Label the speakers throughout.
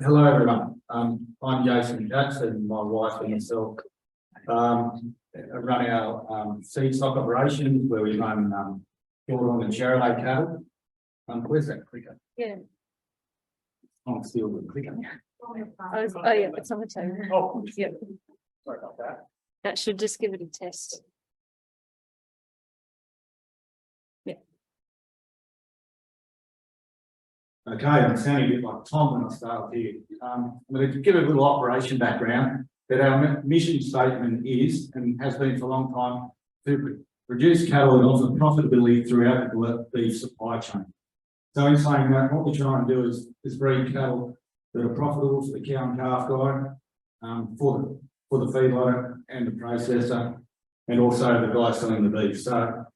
Speaker 1: Hello everyone, I'm Jason Katz and my wife and myself run our seed stock operations where we run Shorthorns and Chevrolet cattle. Where's that clicker?
Speaker 2: Yeah.
Speaker 1: Oh, it's still the clicker.
Speaker 2: Oh yeah, it's on the table.
Speaker 1: Oh,
Speaker 2: Yeah,
Speaker 1: sorry about that.
Speaker 2: that should just give it a test.
Speaker 1: Okay, I'm sounding a bit like Tom when I start here. I'm going to give a little operation background that our mission statement is and has been for a long time to produce cattle and offer profitability throughout the beef supply chain. So in saying that, what we're trying to do is breed cattle that are profitable for the cow and calf guy, for the feedlotter and the processor, and also the guy selling the beef. So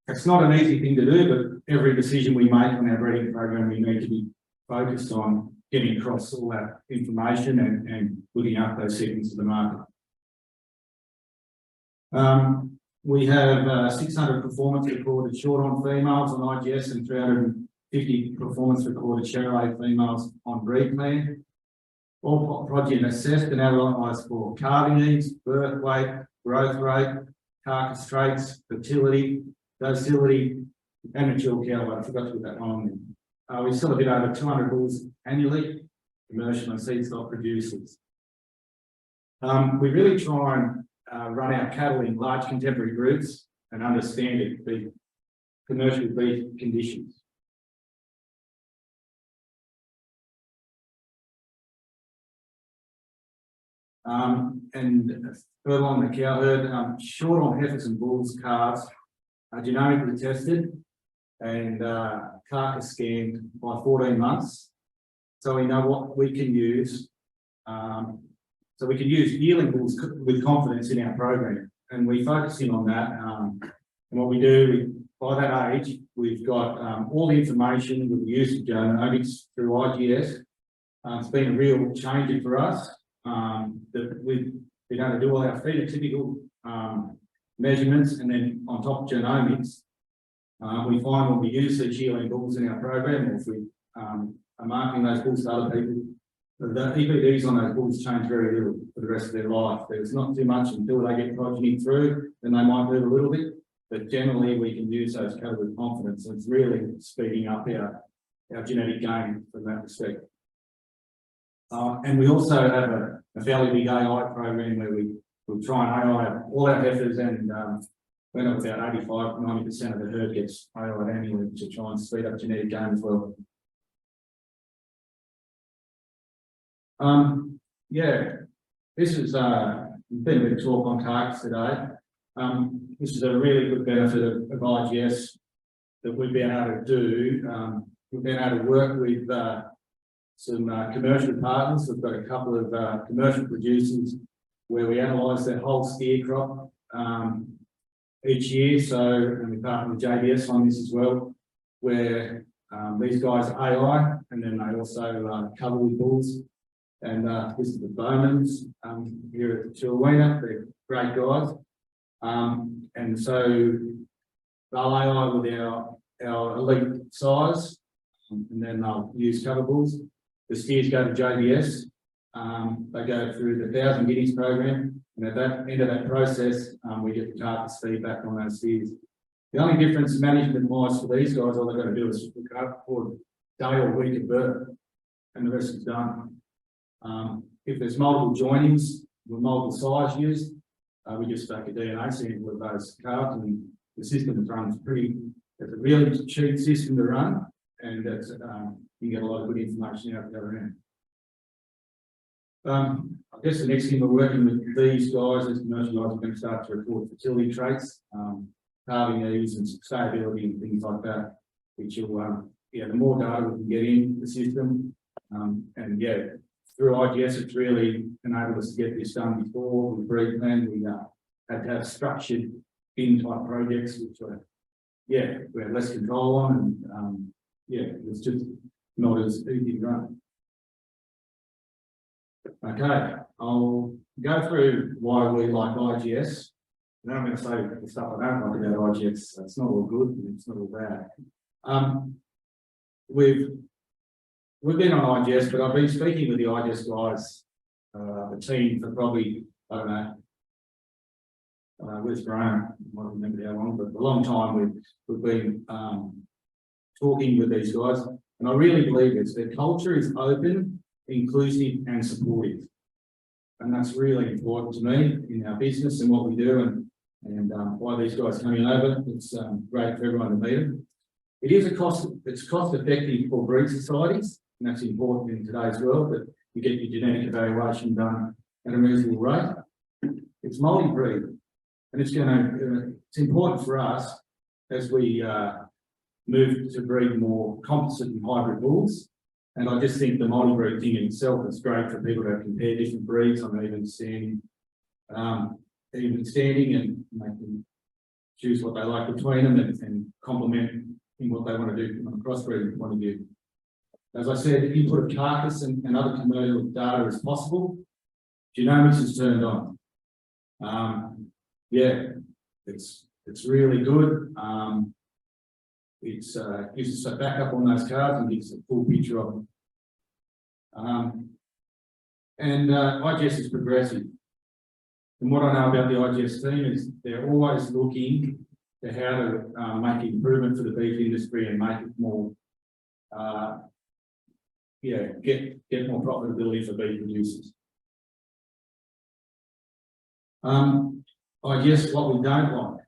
Speaker 1: it's not an easy thing to do, but every decision we make on our breeding program, we need to be focused on getting across all that information and looking up those segments of the market. We have 600 performance recorded Shorthorn females on IGS and 350 performance recorded Chevrolet females on breed plan. All progeny assessed and analysed for calving needs, birth weight, growth rate, carcass traits, fertility, docility, and mature cow weight. I forgot to put that on there. We sell a bit over 200 bulls annually, commercial and seed stock producers. We really try and run our cattle in large contemporary groups and understand it, the commercial beef conditions. And further on the cow herd, Shorthorn heifers and bulls calves are genomically tested and carcass scanned by 14 months. So we know what we can use. So we can use yearling bulls with confidence in our program, and we focus in on that. And what we do, by that age, we've got all the information with the use of genomics through IGS. It's been a real changer for us. That we've been able to do all our phenotypical measurements, and then on top of genomics, we find when we use these yearling bulls in our program, or if we are marketing those bulls to other people, the EPDs on those bulls change very little for the rest of their life. There's not too much until they get progeny through, then they might move a little bit, but generally we can use those cattle with confidence. It's really speeding up our genetic gain from that respect. And we also have a fairly big AI program where we try and AI all our heifers, and we're not about 85–90% of the herd gets AI annually to try and speed up genetic gain as well. Yeah, this is been a bit of talk on carcass today. This is a really good benefit of IGS that we've been able to do. We've been able to work with some commercial partners. We've got a couple of commercial producers where we analyse their whole steer crop each year. So, and we partner with JBS on this as well, where these guys are AI, and then they also cover with bulls. And this is the Bowmans here at Chilwena. They're great guys. And so they'll AI with our elite size, and then they'll use cover bulls. The steers go to JBS. They go through the 1,000 guineas program, and at that end of that process, we get the carcass feedback on those steers. The only difference management-wise for these guys, all they've got to do is look up for day or week of birth, and the rest is done. If there's multiple joinings with multiple size used, we just take a DNA sample of those calves, and the system runs it's a really cheap system to run, and it's, you get a lot of good information out the other end. I guess the next thing we're working with these guys, these commercial guys, are going to start to record fertility traits, calving needs and stability and things like that, which will, yeah, the more data we can get in the system, and yeah, through IGS, it's really enabled us to get this done before with breed plan. We had to have structured bin type projects, which were, yeah, we had less control on, and yeah, it was just not as easy to run. Okay, I'll go through why we like IGS. Now I'm going to say the stuff I don't like about IGS. It's not all good, and it's not all bad. We've we've been on IGS, but I've been speaking with the IGS guys, the team for probably, I don't know, with Graham, I don't remember how long, but a long time we've been talking with these guys, and I really believe this. Their culture is open, inclusive, and supportive, and that's really important to me in our business and what we do, and why these guys coming over. It's great for everyone to meet them. It is it's cost effective for breed societies, and that's important in today's world, that you get your genetic evaluation done at a reasonable rate. It's multi-breed, and it's important for us as we move to breed more composite and hybrid bulls. And I just think the multi-breed thing in itself is great for people to compare different breeds on even standing, and they can choose what they like between them and complement in what they want to do from a crossbreeding point of view. As I said, input of carcass and other commercial data is possible. Genomics is turned on. Yeah, it's really good. It gives us a backup on those cards and gives us a full picture of them. IGS is progressive. And what I know about the IGS team is they're always looking to how to make improvement for the beef industry and make it more, get more profitability for beef producers. I guess what we don't like,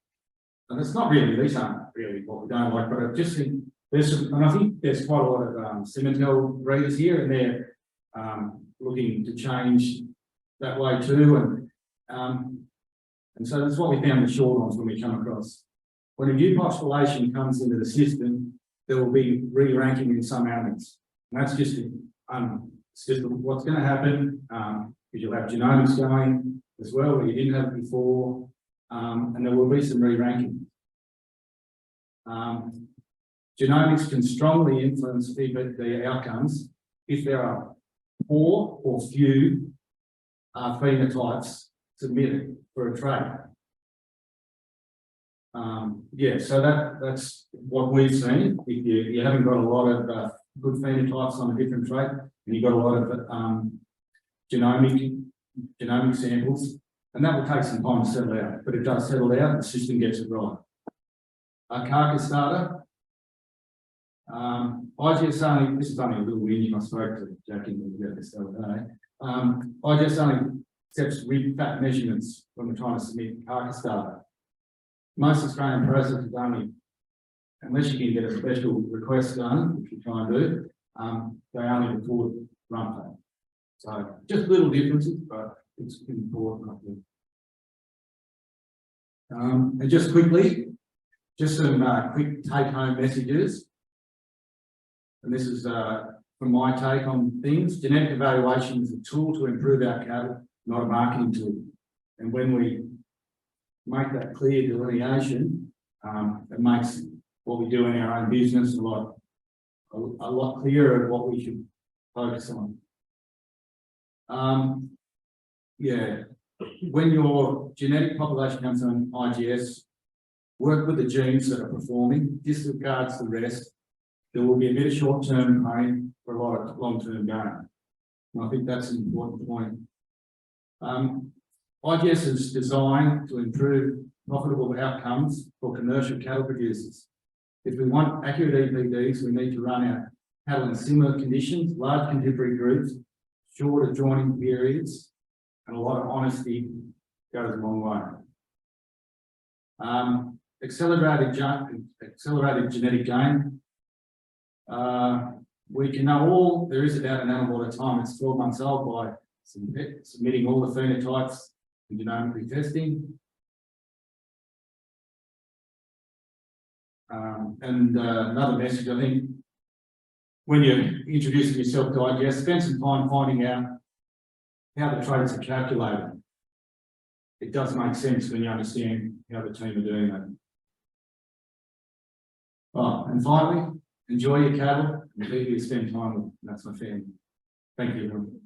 Speaker 1: and it's not really, these aren't really what we don't like, but I just think and I think there's quite a lot of Simmental breeders here, and they're looking to change that way too. And so that's what we found with Shorthorns when we come across. When a new population comes into the system, there will be re-ranking in some animals. And that's just, what's going to happen, because you'll have genomics going as well, where you didn't have it before, and there will be some re-ranking. Genomics can strongly influence the outcomes if there are poor or few phenotypes submitted for a trait. So that's what we've seen. If you haven't got a lot of good phenotypes on a different trait, and you've got a lot of genomic samples, and that will take some time to settle out, but it does settle out, the system gets it right. Carcass data. IGS only, this is only a little whinging, I spoke to Jackie about this the other day. IGS only accepts rib fat measurements when we're trying to submit carcass data. Most Australian processors only, unless you can get a special request done, which we try and do, they only record rump fat. So just little differences, but it's important, I think. And just quickly, just some quick take-home messages. And this is from my take on things. Genetic evaluation is a tool to improve our cattle, not a marketing tool. And when we make that clear delineation, it makes what we do in our own business a lot clearer of what we should focus on. When your genetic population comes on IGS, work with the genes that are performing, disregards the rest. There will be a bit of short-term pain for a lot of long-term gain. And I think that's an important point. IGS is designed to improve profitable outcomes for commercial cattle producers. If we want accurate EPDs, we need to run our cattle in similar conditions, large contemporary groups, shorter joining periods, and a lot of honesty goes a long way. Accelerated genetic gain. We can know all there is about an animal at a time. It's 12 months old by submitting all the phenotypes and genomically testing. Another message, I think, when you're introducing yourself to IGS, spend some time finding out how the traits are calculated. It does make sense when you understand how the team are doing that. Oh, and finally, enjoy your cattle and people you spend time with. That's my family. Thank you, everyone.